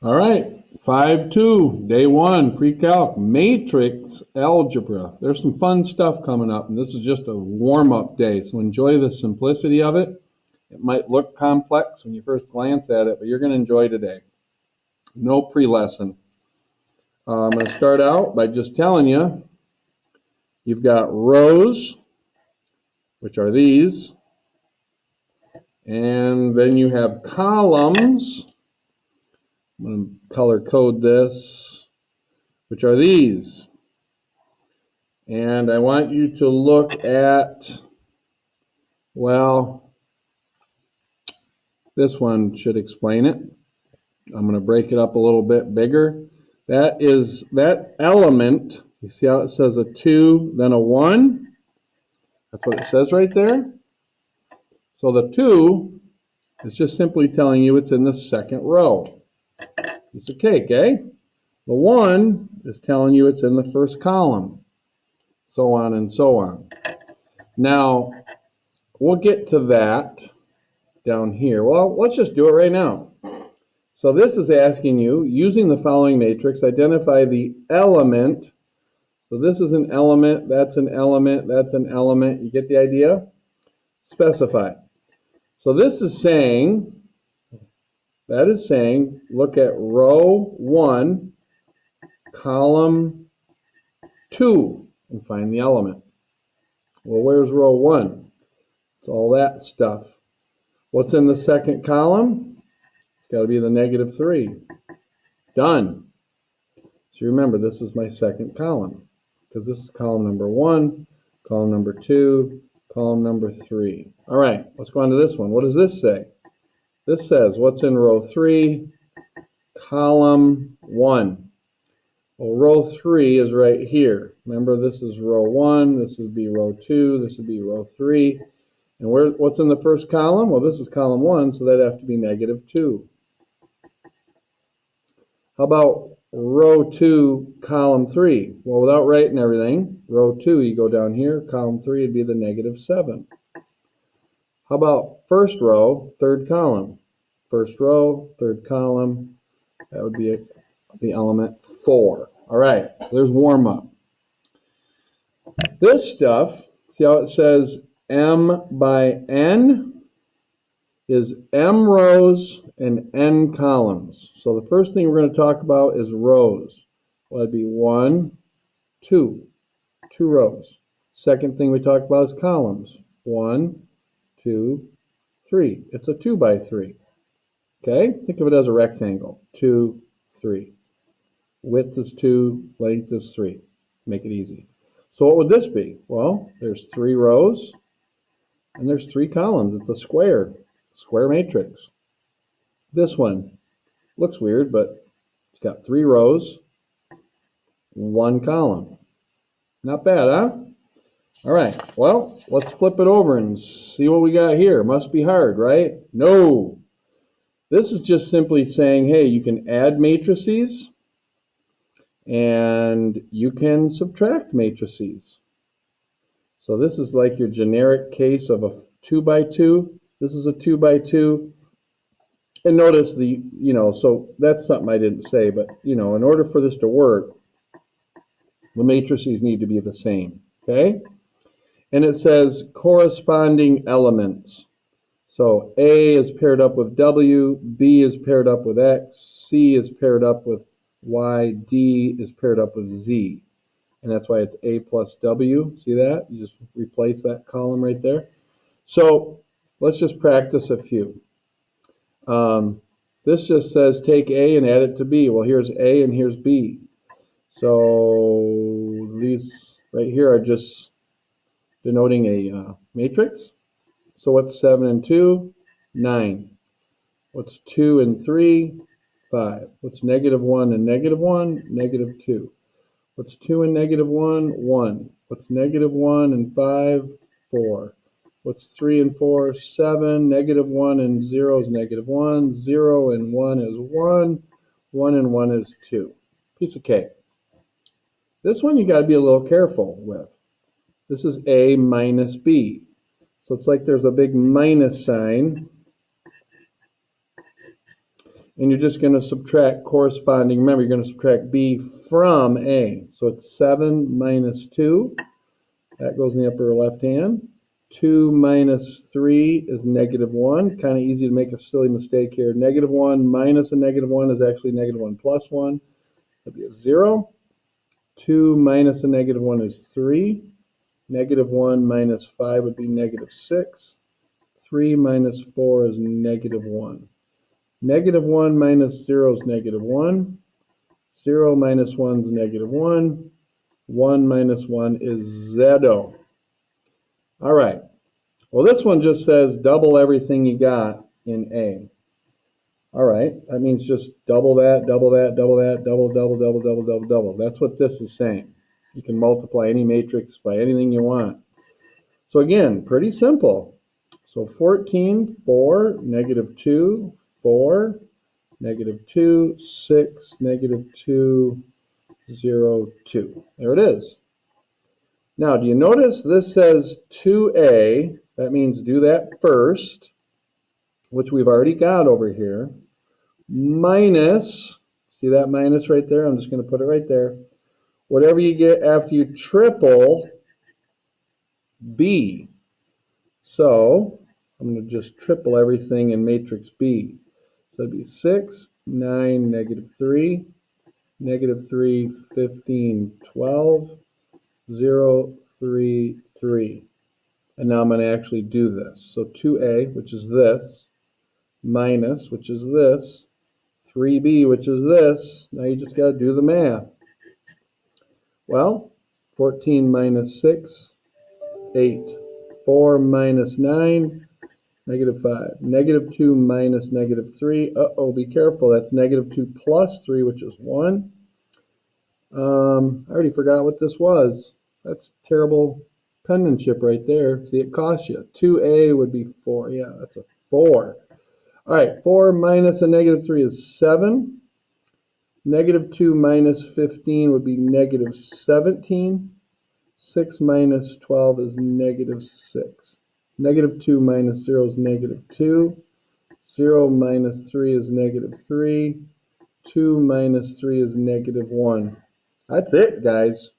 All right, 5-2, day one, pre-calc, matrix algebra. There's some fun stuff coming up, and this is just a warm-up day, so enjoy the simplicity of it. It might look complex when you first glance at it, but you're going to enjoy today. No pre-lesson. I'm going to start out by just telling you, you've got rows, which are these, and then you have columns. I'm going to color code this, which are these. And I want you to look at, well, this one should explain it. I'm going to break it up a little bit bigger. That element, you see how it says a 2, then a 1? That's what it says right there. So the 2 is just simply telling you it's in the second row. Piece of cake, eh? The 1 is telling you it's in the first column. So on and so on. Now, we'll get to that down here. Well, let's just do it right now. So this is asking you, using the following matrix, identify the element. So this is an element, that's an element, that's an element. You get the idea? Specify. So this is saying, look at row 1, column 2, and find the element. Well, where's row 1? It's all that stuff. What's in the second column? It's got to be the -3. Done. So remember, this is my second column, because this is column number 1, column number 2, column number 3. All right, let's go on to this one. What does this say? This says, what's in row 3, column 1? Well, row 3 is right here. Remember, this is row 1, this would be row 2, this would be row 3. And what's in the first column? Well, this is column 1, so that'd have to be -2. How about row 2, column 3? Well, without writing everything, row 2, you go down here, column 3 would be the -7. How about first row, third column? First row, third column, that would be the element 4. All right, there's warm up. This stuff, see how it says m by n? Is m rows and n columns. So the first thing we're going to talk about is rows. Well, that'd be 1, 2 rows. Second thing we talk about is columns. 1, 2, 3. It's a 2 by 3. Okay? Think of it as a rectangle. 2, 3. Width is 2, length is 3. Make it easy. So what would this be? Well, there's 3 rows and there's 3 columns. It's a square matrix. This one looks weird, but it's got 3 rows, 1 column. Not bad, huh? All right, well, let's flip it over and see what we got here. Must be hard, right? No. This is just simply saying, hey, you can add matrices and you can subtract matrices. So this is like your generic case of a 2 by 2. This is a 2 by 2. And notice so that's something I didn't say, but, in order for this to work, the matrices need to be the same, okay? And it says corresponding elements. So A is paired up with W, B is paired up with X, C is paired up with Y, D is paired up with Z. And that's why it's A plus W. See that? You just replace that column right there. So let's just practice a few. This just says take A and add it to B. Well, here's A and here's B. So these right here are just denoting a matrix. So what's 7 and 2? 9. What's 2 and 3? 5. What's -1 and -1? -2. What's 2 and -1? 1. What's -1 and 5? 4. What's 3 and 4? 7. -1 and 0 is -1. 0 and 1 is 1. 1 and 1 is 2. Piece of cake. This one you got to be a little careful with. This is A minus B. So it's like there's a big minus sign. and you're just going to subtract corresponding. Remember, you're going to subtract b from a. So it's 7 minus 2. That goes in the upper left hand. 2 minus 3 is negative 1. Kind of easy to make a silly mistake here. Negative 1 minus a negative 1 is actually negative 1 plus 1. That'd be a 0. 2 minus a negative 1 is 3. Negative 1 minus 5 would be negative 6. 3 minus 4 is negative 1. Negative 1 minus 0 is negative 1. 0 minus 1 is negative 1. 1 minus 1 is 0. All right. Well, this one just says double everything you got in A. All right. That means just double that, double that, double that, double, double, double, double, double, double. That's what this is saying. You can multiply any matrix by anything you want. So again, pretty simple. So 14, 4, negative 2, 4, negative 2, 6, negative 2, 0, 2. There it is. Now, do you notice this says 2a? That means do that first, which we've already got over here, minus, see that minus right there? I'm just going to put it right there. Whatever you get after you triple b. So I'm going to just triple everything in matrix B. So it'd be 6, 9, negative 3, negative 3, 15, 12, 0, 3, 3. And now I'm going to actually do this. So 2a, which is this, minus, which is this, 3b, which is this. Now you just got to do the math. Well, 14 minus 6, 8. 4 minus 9, negative 5. Negative 2 minus negative 3. Uh-oh, be careful. That's negative 2 plus 3, which is 1. I already forgot what this was. That's terrible penmanship right there. See, it costs you. 2a would be 4. Yeah, that's a 4. All right, 4 minus a negative 3 is 7. Negative 2 minus 15 would be negative 17. 6 minus 12 is negative 6. Negative 2 minus 0 is negative 2. 0 minus 3 is negative 3. 2 minus 3 is negative 1. That's it, guys.